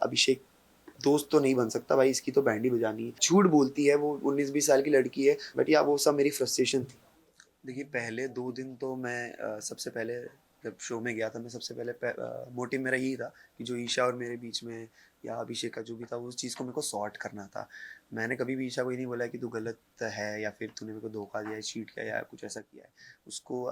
अभिषेक दोस्त तो नहीं बन सकता भाई, इसकी तो बैंड ही बजानी है। झूठ बोलती है, वो 19-20 साल की लड़की है, बट या वो सब मेरी फ्रस्ट्रेशन थी। देखिए पहले 2 दिन तो मैं सबसे पहले जब शो में गया था, मैं सबसे पहले मोटिव मेरा यही था कि जो ईशा और मेरे बीच में या अभिषेक का जो भी था, उस चीज़ को मेरे को सॉर्ट करना था। मैंने कभी भी ईशा को ये नहीं बोला कि तू गलत है या फिर तूने मेरे को धोखा दिया है, चीट किया या कुछ ऐसा किया है। उसको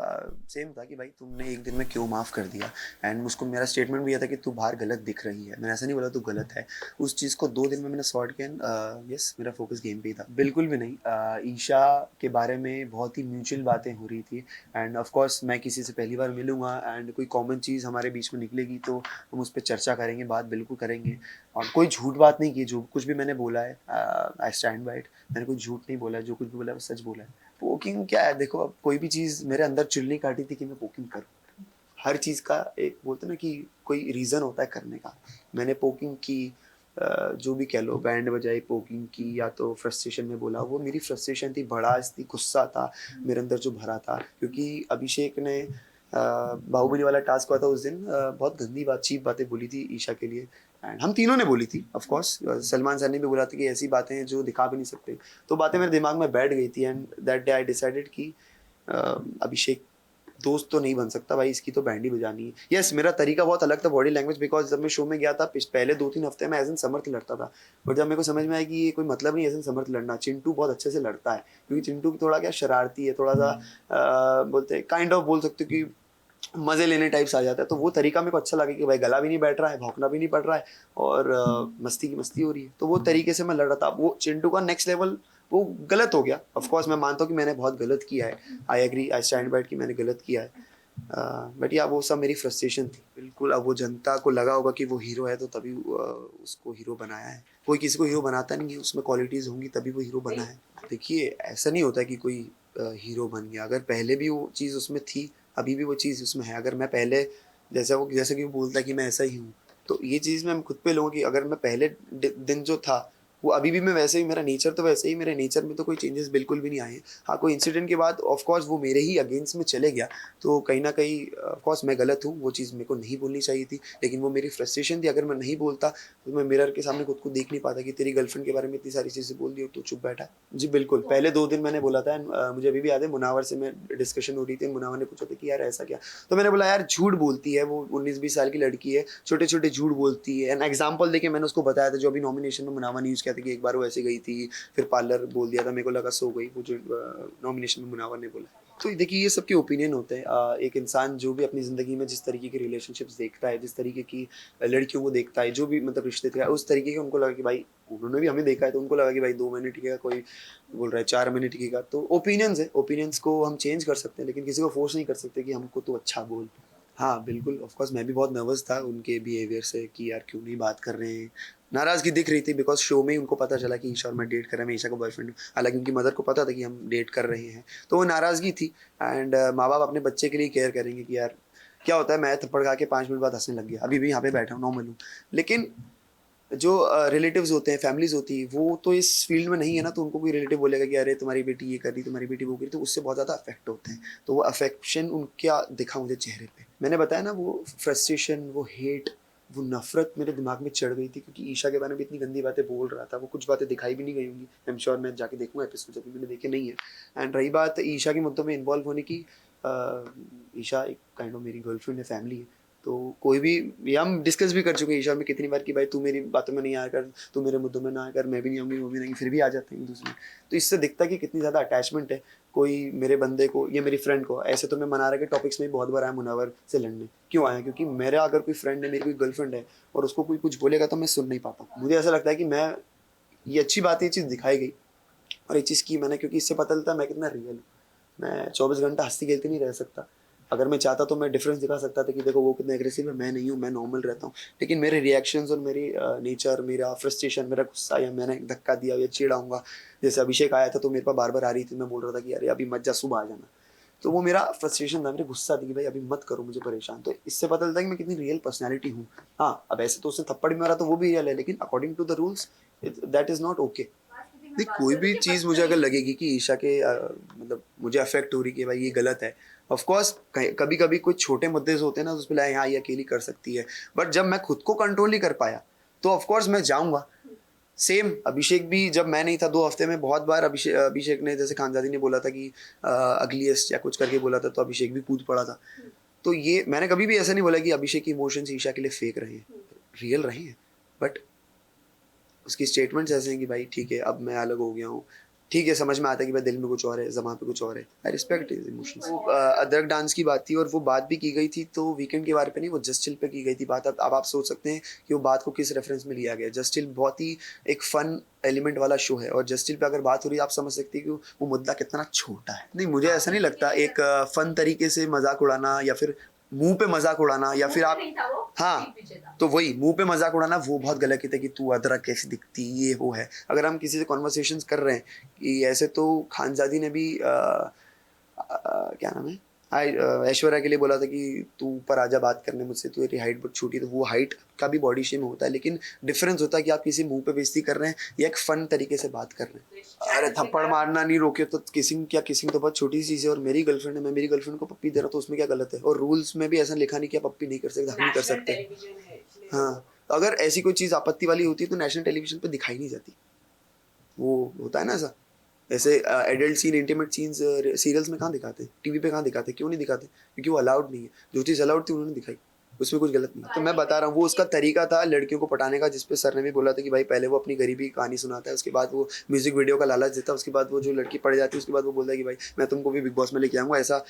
सेम था कि भाई तुमने एक दिन में क्यों माफ़ कर दिया, एंड उसको मेरा स्टेटमेंट भी यह था कि तू बाहर गलत दिख रही है। मैंने ऐसा नहीं बोला तू गलत है। उस चीज़ को 2 दिन में मैंने सॉर्ट किया एंड यस, मेरा फोकस गेम पे ही था। बिल्कुल भी नहीं। ईशा के बारे में बहुत ही म्यूचुअल बातें हो रही थी, एंड ऑफ कोर्स मैं किसी से पहली बार मिलूँगा एंड कोई कॉमन चीज़ हमारे बीच में निकलेगी तो हम उस पे चर्चा करेंगे, बात बिल्कुल करेंगे। और कोई झूठ बात नहीं की, जो कुछ भी मैंने बोला है आई स्टैंड बाय इट। मैंने कोई झूठ नहीं बोला है, जो कुछ भी बोला है वो सच बोला है। पोकिंग क्या है, देखो अब कोई भी चीज़ मेरे अंदर चुल नहीं काटी थी कि मैं पोकिंग करूँ। हर चीज़ का एक बोलते हैं ना कि कोई रीज़न होता है करने का। मैंने पोकिंग की, जो भी कह लो, बैंड बजाई, पोकिंग की, या तो फ्रस्ट्रेशन में बोला, वो मेरी फ्रस्ट्रेशन थी, भड़ास थी, गुस्सा था मेरे अंदर जो भरा था। क्योंकि अभिषेक ने बाहुबली वाला टास्क हुआ था उस दिन, बहुत गंदी बात, चीप बातें बोली थी ईशा के लिए, एंड हम तीनों ने बोली थी ऑफ कोर्स। सलमान सर ने भी बोला था कि ऐसी बातें हैं जो दिखा भी नहीं सकते। तो बातें मेरे दिमाग में बैठ गई थी, and that day I decided कि अभिषेक दोस्त तो नहीं बन सकता भाई, इसकी तो बैंड ही बजानी है। यस, मेरा तरीका बहुत अलग था बॉडी लैंग्वेज, बिकॉज जब मैं शो में गया था पहले 2-3 हफ्ते में एज एन समर्थ लड़ता था, बट जब मेरे को समझ में आया कि ये कोई मतलब नहीं एज एन समर्थ लड़ना, चिंटू बहुत अच्छे से लड़ता है। क्योंकि चिंटू थोड़ा क्या शरारती है, थोड़ा सा बोलते हैं काइंड ऑफ, बोल सकते हो कि मजे लेने टाइप्स आ जाता है। तो वो तरीका मेरे को अच्छा लगा कि भाई गला भी नहीं बैठ रहा है, भौंकना भी नहीं पड़ रहा है, और मस्ती की मस्ती हो रही है। तो वो तरीके से मैं लड़ रहा था। वो चिंटू का नेक्स्ट लेवल वो गलत हो गया। ऑफ कोर्स मैं मानता हूँ कि मैंने बहुत गलत किया है, I agree, I stand by कि मैंने गलत किया है, बट या वो सब मेरी फ्रस्ट्रेशन थी। बिल्कुल, अब वो जनता को लगा होगा कि वो हीरो है तो तभी उसको हीरो बनाया है। कोई किसी को हीरो बनाता नहीं है, उसमें क्वालिटीज़ होंगी तभी वो हीरो बना है। देखिए ऐसा नहीं होता कि कोई हीरो बन गया, अगर पहले भी वो चीज़ उसमें थी, अभी भी वो चीज़ उसमें है। अगर मैं पहले जैसे कि वो बोलता है कि मैं ऐसा ही हूँ, तो ये चीज़ मैं खुद पे लूँगा कि अगर मैं पहले दिन जो था वो अभी भी मैं वैसे ही, मेरा नेचर तो वैसे ही, मेरे नेचर में तो कोई चेंजेस बिल्कुल भी नहीं आए हैं। हाँ, कोई इंसिडेंट के बाद ऑफ कोर्स वो मेरे ही अगेंस्ट में चले गया, तो कहीं न कहीं ऑफ कोर्स मैं गलत हूँ, वो चीज़ मेरे को नहीं बोलनी चाहिए थी, लेकिन वो मेरी फ्रस्ट्रेशन थी। अगर मैं नहीं बोलता, तो मैं मिरर के सामने खुद को देख नहीं पाता कि तेरी गर्लफ्रेंड के बारे में इतनी सारी चीज़ें बोल दी और तू चुप बैठा है। जी बिल्कुल, पहले 2 दिन मैंने बोला था, एंड मुझे अभी भी याद है, मुनावर से मैं डिस्कशन हो रही थी, मुनावर ने पूछा था कि यार ऐसा क्या? तो मैंने बोला यार झूठ बोलती है, वो 19-20 साल की लड़की है, छोटे-छोटे झूठ बोलती है। एंड एग्ज़ाम्पल देके मैंने उसको बताया था, जो अभी नॉमिनेशन में मुनावर ने यूज़ किया था कि एक बार वो ऐसे गई थी, फिर पार्लर बोल दिया था, मेरे को लगा सो गई, वो जो नॉमिनेशन में मुनावर ने बोला। तो देखिए ये सबके ओपिनियन होते हैं। एक इंसान जो भी अपनी ज़िंदगी में जिस तरीके के रिलेशनशिप्स देखता है, जिस तरीके की लड़कियों को देखता है, जो भी मतलब रिश्ते थे, उस तरीके के उनको लगा कि भाई, उन्होंने भी हमें देखा है तो उनको लगा कि भाई 2 महीने टिकेगा, कोई बोल रहा है 4 महीने टिकेगा। तो ओपिनियंस है, ओपिनियंस को हम चेंज कर सकते हैं, लेकिन किसी को फोर्स नहीं कर सकते कि हमको तो अच्छा बोल। हाँ, बिल्कुल, ऑफ कोर्स मैं भी बहुत नर्वस था उनके बिहेवियर से कि यार क्यों नहीं बात कर रहे हैं। नाराज़गी दिख रही थी, बिकॉज़ शो में ही उनको पता चला कि ईशा और मैं डेट कर रहे हैं, मैं ईशा का बॉयफ्रेंड हूँ। हालाँकि उनकी मदर को पता था कि हम डेट कर रहे हैं, तो वो नाराज़गी थी। एंड माँ-बाप अपने बच्चे के लिए केयर करेंगे कि यार क्या होता है, मैं थप्पड़ खा के 5 मिनट बाद हँसने लग गया, अभी भी यहाँ पे बैठा हूँ, नॉर्मल हूँ। लेकिन जो रिलेटिव्स होते हैं, फैमिलीज़ होती है, वो तो इस फ़ील्ड में नहीं है ना, तो उनको कोई रिलेटिव बोलेगा कि अरे तुम्हारी बेटी ये कर रही, तुम्हारी बेटी वो कर रही, तो उससे बहुत ज़्यादा अफ़ेक्ट होते हैं। तो वो अफ़ेक्शन उनका दिखा मुझे चेहरे पे। मैंने बताया ना, वो फ्रस्ट्रेशन, वो हेट, वो नफ़रत मेरे दिमाग में चढ़ गई थी, क्योंकि ईशा के बारे में इतनी गंदी बातें बोल रहा था। वो कुछ बातें दिखाई भी नहीं गई होंगी। आई एम श्योर, मैं जाके देखूँगा एपिसोड, अभी मैंने देखे नहीं है। एंड रही बात ईशा के मुद्दों में इन्वॉल्व होने की, ईशा एक काइंड ऑफ मेरी गर्लफ्रेंड है, फैमिली है। तो कोई भी, ये हम डिस्कस भी कर चुके हैं ईशा में कितनी बार कि भाई तू मेरी बातों में नहीं आया कर, तू मेरे मुद्दों में ना आया कर, मैं भी नहीं आऊँगी, वो भी नहीं, फिर भी आ जाते हैं एक-दूसरे में। तो इससे दिखता है कि कितनी ज़्यादा अटैचमेंट है कोई मेरे बंदे को या मेरी फ्रेंड को। ऐसे तो मैं मनारा के टॉपिक्स में भी बहुत बार आया मुनावर से लड़ने। क्यों आया? क्योंकि मेरा अगर कोई फ्रेंड है, मेरी कोई गर्लफ्रेंड है और उसको कोई कुछ बोलेगा तो मैं सुन नहीं पाता। मुझे ऐसा लगता है कि मैं, ये अच्छी बात है, ये चीज़ दिखाई गई और ये चीज़ की मैंने, क्योंकि इससे पता चलता है मैं कितना रियल हूँ। मैं 24 घंटा हँसते-खेलते नहीं रह सकता। अगर मैं चाहता तो मैं डिफ़रेंस दिखा सकता था कि देखो वो कितना एग्रेसिव है, मैं नहीं हूँ, मैं नॉर्मल रहता हूँ। लेकिन मेरे रिएक्शंस और मेरी नेचर, मेरा फ्रस्ट्रेशन, मेरा गुस्सा, या मैंने धक्का दिया या चिढ़ाऊँगा, जैसे अभिषेक आया था तो मेरे पास बार-बार आ रही थी, मैं बोल रहा था कि अरे अभी मत जा, सुबह आ जाना। तो वो मेरा फ्रस्ट्रेशन था, मेरा गुस्सा था कि भाई अभी मत करो मुझे परेशान। तो इससे पता चलता है कि मैं कितनी रियल पर्सनैलिटी हूँ। हाँ, अब ऐसे तो उसने थप्पड़ भी मारा तो वो भी रियल है, लेकिन according to the rules that is not okay. देख, कोई भी चीज़ मुझे अगर लगेगी कि ईशा के मतलब मुझे अफ़ेक्ट हो रही कि भाई ये गलत है, ऑफ़ कोर्स कभी-कभी कुछ छोटे मुद्दे जो होते हैं ना, उस पे हाँ, ये अकेली कर सकती है। बट जब मैं खुद को कंट्रोल नहीं कर पाया, तो ऑफकोर्स मैं जाऊँगा। सेम अभिषेक भी, जब मैं नहीं था 2 हफ्ते में बहुत बार अभिषेक ने, जैसे खानजादी ने बोला था कि अगलीस्ट या कुछ करके बोला था, तो अभिषेक भी कूद पड़ा था। तो ये मैंने कभी भी ऐसा नहीं बोला कि अभिषेक की इमोशंस ईशा के लिए फेक रहे हैं, रियल रहे हैं, बट उसकी स्टेटमेंट्स ऐसे हैं कि भाई ठीक है अब मैं अलग हो गया हूँ, ठीक है समझ में आता है कि भाई दिल में कुछ और है, ज़बान पे कुछ और है, आई रिस्पेक्ट हिज इमोशंस। वो अदरक डांस की बात थी और वो बात भी की गई थी, तो वीकेंड के बारे पे नहीं, वो जस्ट चिल पे की गई थी बात। अब आप सोच सकते हैं कि वो बात को किस रेफरेंस में लिया गया। जस्ट चिल बहुत ही एक फन एलिमेंट वाला शो है, और जस्ट चिल पे अगर बात हो रही है, आप समझ सकते हैं कि वो मुद्दा कितना छोटा है। नहीं, मुझे ऐसा नहीं लगता एक फन तरीके से मजाक उड़ाना या फिर मुंह पे मजाक उड़ाना या फिर आप, हाँ तो वही मुंह पे मजाक उड़ाना वो बहुत गलत है कि तू अदरक कैसी दिखती, ये वो है। अगर हम किसी से कॉन्वर्सेशंस कर रहे हैं कि ऐसे, तो खानजादी ने भी क्या नाम है, ऐश्वर्या के लिए बोला था कि तू ऊपर आजा बात करने मुझसे, तू तेरी हाइट बहुत छोटी है। तो वो हाइट का भी बॉडी शेम होता है, लेकिन डिफरेंस होता है कि आप किसी मुंह पे बेइज्जती कर रहे हैं या एक फन तरीके से बात कर रहे हैं। अरे थप्पड़ मारना नहीं रोके तो किसिंग क्या, किसिंग तो बहुत छोटी सी चीज़ है। और मेरी गर्लफ्रेंड है, मैं मेरी गर्लफ्रेंड को पप्पी दे रहा हूँ तो उसमें क्या गलत है? और रूल्स में भी ऐसा लिखा नहीं कि आप पप्पी नहीं कर सकते, हम नहीं कर सकते। हाँ, तो अगर ऐसी कोई चीज़ आपत्ति वाली होती है तो नेशनल टेलीविजन पे दिखाई नहीं जाती। वो होता है ना ऐसा, ऐसे adult scene, intimate scenes serials में कहाँ दिखाते हैं, टीवी पे कहाँ दिखाते हैं, क्यों नहीं दिखाते? क्योंकि वो अलाउड नहीं है। जो चीज़ अलाउड थी उन्होंने दिखाई, उसमें कुछ गलत नहीं। तो मैं बता रहा हूँ, वो उसका तरीका था लड़कियों को पटाने का, जिसपे सर ने भी बोला था कि भाई पहले वो अपनी गरीबी की कहानी सुनाता है, उसके बाद वो म्यूजिक वीडियो का लालच देता है, उसके बाद वो जो लड़की पड़ जाती है उसके बाद वो बोलता है कि भाई मैं तुमको भी बिग बॉस में लेके आऊँगा। ऐसा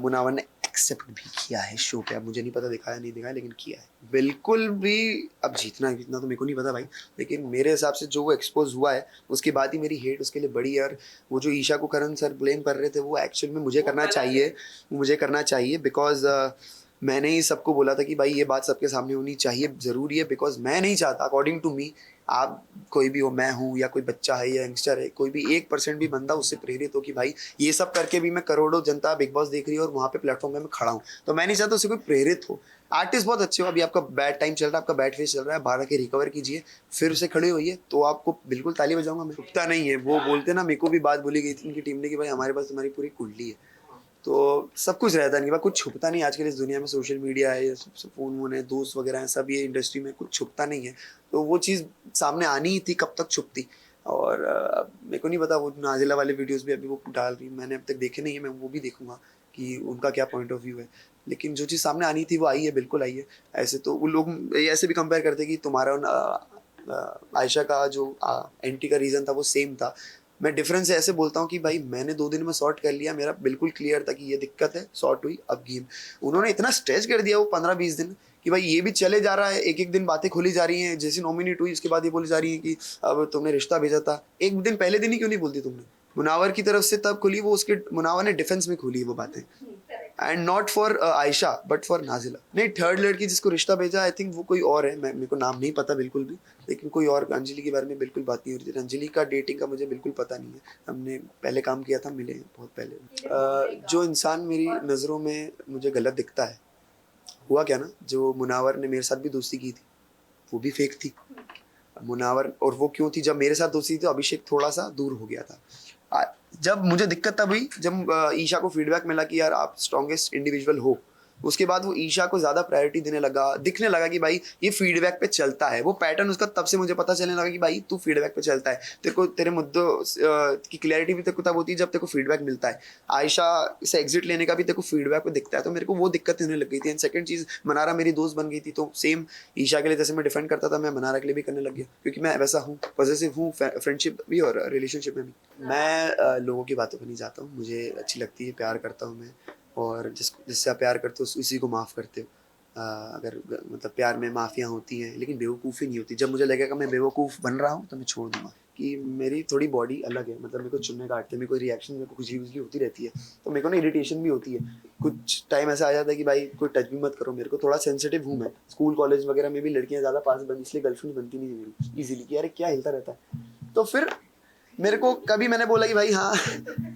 मुनावर ने एक्सेप्ट भी किया है शो पे। अब मुझे नहीं पता दिखाया नहीं दिखाया, लेकिन किया है बिल्कुल भी। अब जीतना तो मेरे को नहीं पता भाई, लेकिन मेरे हिसाब से जो वो एक्सपोज हुआ है उसके बाद ही मेरी हेट उसके लिए बड़ी है। और वो जो ईशा को करण सर ब्लेम कर रहे थे, वो एक्चुअल में मुझे करना चाहिए, बिकॉज मैंने ही सबको बोला था कि भाई ये बात सबके सामने होनी चाहिए, ज़रूरी है। बिकॉज मैं नहीं चाहता, अकॉर्डिंग टू मी, आप कोई भी हो, मैं हूँ या कोई बच्चा है या यंगस्टर है, कोई भी 1% भी बंदा उससे प्रेरित हो कि भाई ये सब करके भी मैं, करोड़ों जनता बिग बॉस देख रही है और वहाँ पे प्लेटफॉर्म पे मैं खड़ा हूँ, तो मैं नहीं चाहता उससे कोई प्रेरित हो। आर्टिस्ट बहुत अच्छे हो, अभी आपका बैड टाइम चल रहा है, आपका बैड फेस चल रहा है, बाहर के रिकवर कीजिए, फिर उसे खड़े होइए, तो आपको बिल्कुल ताली बजाऊंगा मैं। छुपता नहीं है, वो बोलते ना, मेरे को भी बात बोली गई थी उनकी टीम ने कि भाई हमारे पास तुम्हारी पूरी कुंडली है, तो सब कुछ रहता नहीं, कुछ छुपता नहीं। आजकल इस दुनिया में सोशल मीडिया है, सब फ़ोन वोन है, दोस्त वगैरह हैं, सब ये इंडस्ट्री में कुछ छुपता नहीं है, तो वो चीज़ सामने आनी ही थी, कब तक छुपती। और मेरे को नहीं पता, वो नाजिला वाले वीडियोस भी अभी वो डाल रही, मैंने अब तक देखे नहीं है, मैं वो भी देखूंगा कि उनका क्या पॉइंट ऑफ व्यू है। लेकिन जो चीज़ सामने आनी थी वो आई है, बिल्कुल आई है। ऐसे तो वो लोग ऐसे भी कंपेयर करते कि तुम्हारा आयशा का जो एंटी का रीज़न था वो सेम था। मैं डिफरेंस ऐसे बोलता हूँ कि भाई मैंने 2 दिन में सॉर्ट कर लिया, मेरा बिल्कुल क्लियर था कि ये दिक्कत है, सॉर्ट हुई, अब गेम। उन्होंने इतना स्ट्रेच कर दिया वो 15-20 दिन कि भाई ये भी चले जा रहा है, एक एक दिन बातें खोली जा रही हैं, जैसे नॉमिनेट हुई उसके बाद ये बोली जा रही है कि अब तुमने रिश्ता भेजा था, एक दिन पहले दिन ही क्यों नहीं बोलती तुमने? मुनावर की तरफ से तब खुली वो, उसके मुनावर ने डिफेंस में खोली वो बातें, and not for Ayesha but for Nazila. नहीं, थर्ड लड़की जिसको रिश्ता भेजा, आई थिंक वो कोई और है, मेरे को नाम नहीं पता बिल्कुल भी, लेकिन कोई और। अंजलि के बारे में बिल्कुल बात नहीं हो रही थी, अंजलि का डेटिंग का मुझे बिल्कुल पता नहीं है, हमने पहले काम किया था, मिले हैं बहुत पहले। जो इंसान मेरी नज़रों में मुझे गलत दिखता है, हुआ क्या ना, जो मुनावर ने मेरे साथ भी दोस्ती की थी वो भी फेक थी मुनावर। और वो क्यों थी? जब मेरे साथ दोस्ती थी तो अभिषेक थोड़ा सा दूर हो गया था। जब मुझे दिक्कत तब हुई जब ईशा को फीडबैक मिला कि यार आप स्ट्रॉन्गेस्ट इंडिविजुअल हो, उसके बाद वो ईशा को ज़्यादा प्रायोरिटी देने लगा, दिखने लगा कि भाई ये फीडबैक पे चलता है, वो पैटर्न उसका तब से मुझे पता चलने लगा कि भाई तू फीडबैक पे चलता है, तेरे को तेरे मुद्दों की क्लैरिटी भी तेरे को तब होती है जब तेरे को फीडबैक मिलता है। आयशा से एग्जिट लेने का भी तेरे को फीडबैक पे दिखता है, तो मेरे को वो दिक्कत होने लग गई थी। एंड सेकंड चीज़, मनारा मेरी दोस्त बन गई थी, तो सेम ईशा के लिए जैसे मैं डिफेंड करता था, मैं मनारा के लिए भी करने लग गया, क्योंकि मैं वैसा हूँ, पॉजिटिव हूँ फ्रेंडशिप भी और रिलेशनशिप में भी। मैं लोगों की बातों पर नहीं जाता हूँ, मुझे अच्छी लगती है, प्यार करता हूँ मैं, और जिससे आप प्यार करते हो उसी को माफ़ करते हो। अगर मतलब प्यार में माफ़ियाँ होती हैं, लेकिन बेवकूफ़ी नहीं होती। जब मुझे लगेगा मैं बेवकूफ़ बन रहा हूँ तो मैं छोड़ दूँगा, कि मेरी थोड़ी बॉडी अलग है, मतलब मेरे को चुन्ने काटते हैं, मेरे को रिएक्शन, मेरे को खुजली वुजली होती रहती है, तो मेरे को ना इरिटेशन भी होती है। कुछ टाइम ऐसा आ जाता है कि भाई कोई टच भी मत करो मेरे को, थोड़ा सेंसिटिव हूँ मैं। स्कूल कॉलेज वगैरह में भी लड़कियाँ ज़्यादा पास बन, इसलिए गर्लफ्रेंड बनती नहीं है मेरी ईजिली, कि यार क्या हिलता रहता है। तो फिर मेरे को कभी मैंने बोला कि भाई हाँ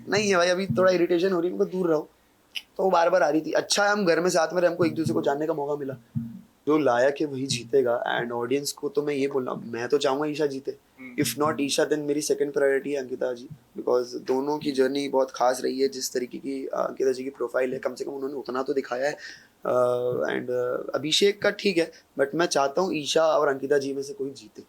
नहीं है भाई, अभी थोड़ा इरिटेशन हो रही है, मेरे को दूर रहो, तो वो बार बार आ रही थी। अच्छा है हम घर में साथ में रहे, हमको एक दूसरे को जानने का मौका मिला। जो लायक है वही जीतेगा, एंड ऑडियंस को तो मैं ये बोल रहा हूँ, मैं तो चाहूंगा ईशा जीते, इफ नॉट ईशा देन मेरी सेकंड प्रायोरिटी है अंकिता जी, बिकॉज दोनों की जर्नी बहुत खास रही है। जिस तरीके की अंकिता जी की प्रोफाइल है, कम से कम उन्होंने उतना तो दिखाया है एंड अभिषेक का ठीक है, बट मैं चाहता हूँ ईशा और अंकिता जी में से कोई जीते।